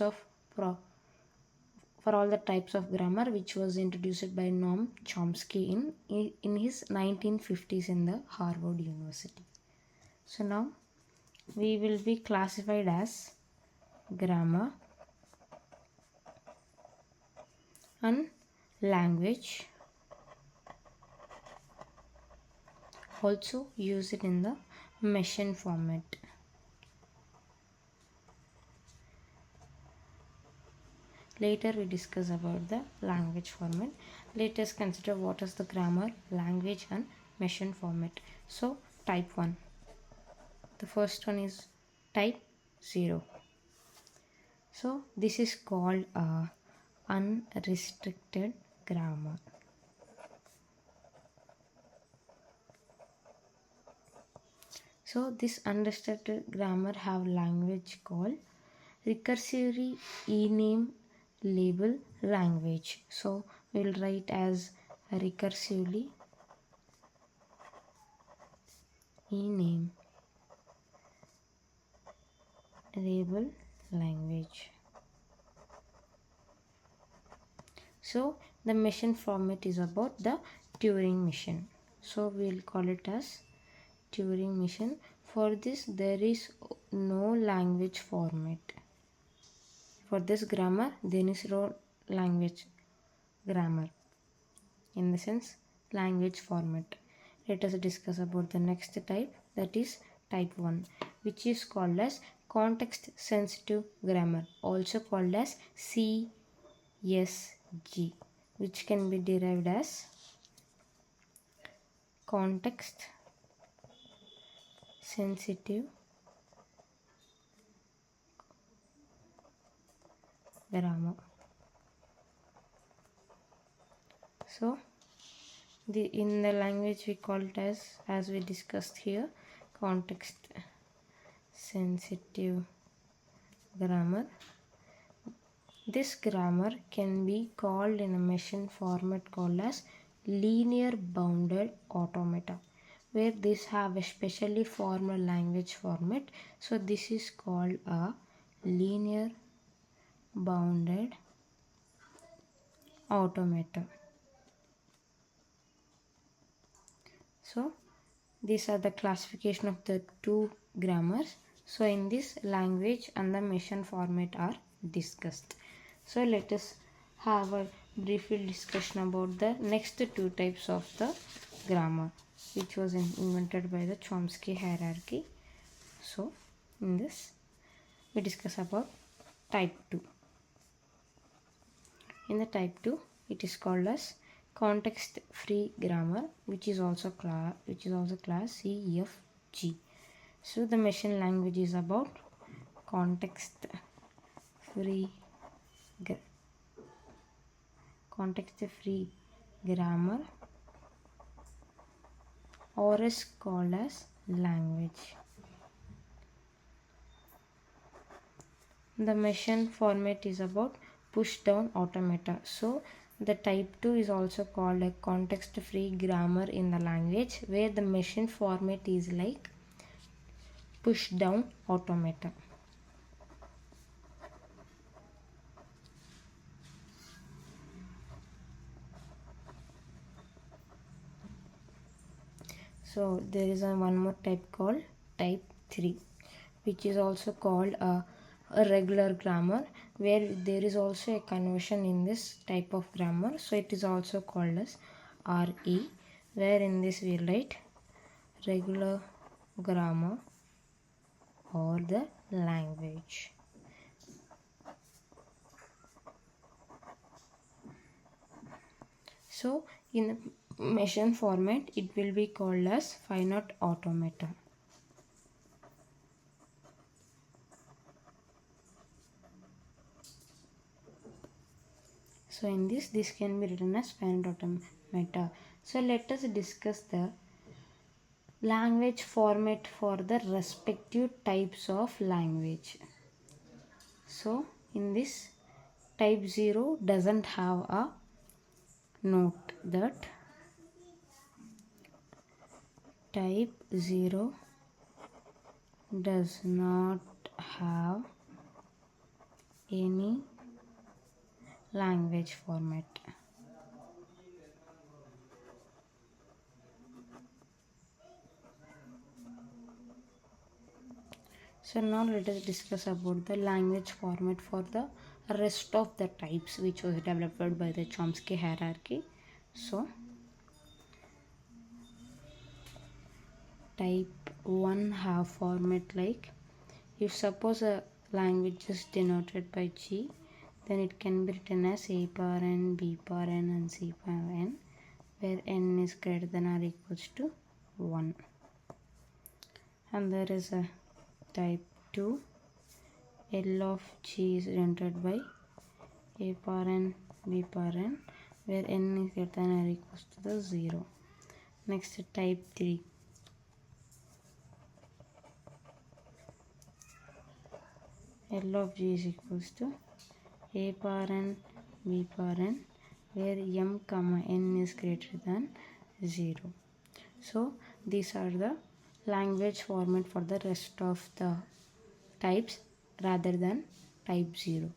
of pro- for all the types of grammar, which was introduced by Noam Chomsky in his 1950s in the Harvard University. So now we will be classified as grammar and language. Also use it in the machine format. Later we discuss about the language format. Let us consider what is the grammar, language and machine format. So type 1. The first one is type 0. So this is called unrestricted grammar. So this unrestricted grammar have language called recursively ename label language. So we will write as recursively ename label language. So the machine format is about the Turing machine. So we will call it as Turing machine. For this there is no language format. For this grammar there is no language grammar, in the sense language format. Let us discuss about the next type, that is type 1, which is called as context sensitive grammar, also called as CSG, which can be derived as context sensitive grammar. So in the language we call it as we discussed here, context sensitive grammar. This grammar can be called in a machine format called as linear bounded automata, where this have a specially formal language format. So this is called a linear bounded automata. So these are the classification of the two grammars. So in this, language and the machine format are discussed. So let us have a brief discussion about the next two types of the grammar, which was invented by the Chomsky hierarchy. So in this we discuss about type 2. In the type 2, it is called as context free grammar, which is also class CFG. So the machine language is about context free grammar, or is called as language. The machine format is about push down automata. So the type 2 is also called a context free grammar in the language, where the machine format is like push down automata. So there is one more type called type 3, which is also called a regular grammar, where there is also a conversion in this type of grammar. So it is also called as RE, where in this we write regular grammar or the language. So in the machine format it will be called as finite automata. So in this can be written as finite automata. So let us discuss the language format for the respective types of language. So in this, type 0 doesn't have a note, that type 0 does not have any language format. So now let us discuss about the language format for the rest of the types which was developed by the Chomsky hierarchy. So type 1 have format like, if suppose a language is denoted by G, then it can be written as A power n, B power n and C power n, where n is greater than or equals to 1. And there is a type 2, L of G is denoted by A power n, B power n, where n is greater than or equals to the 0. Next, type 3, L of G is equals to A power n, B power n, where m comma n is greater than 0. So these are the language format for the rest of the types rather than type 0.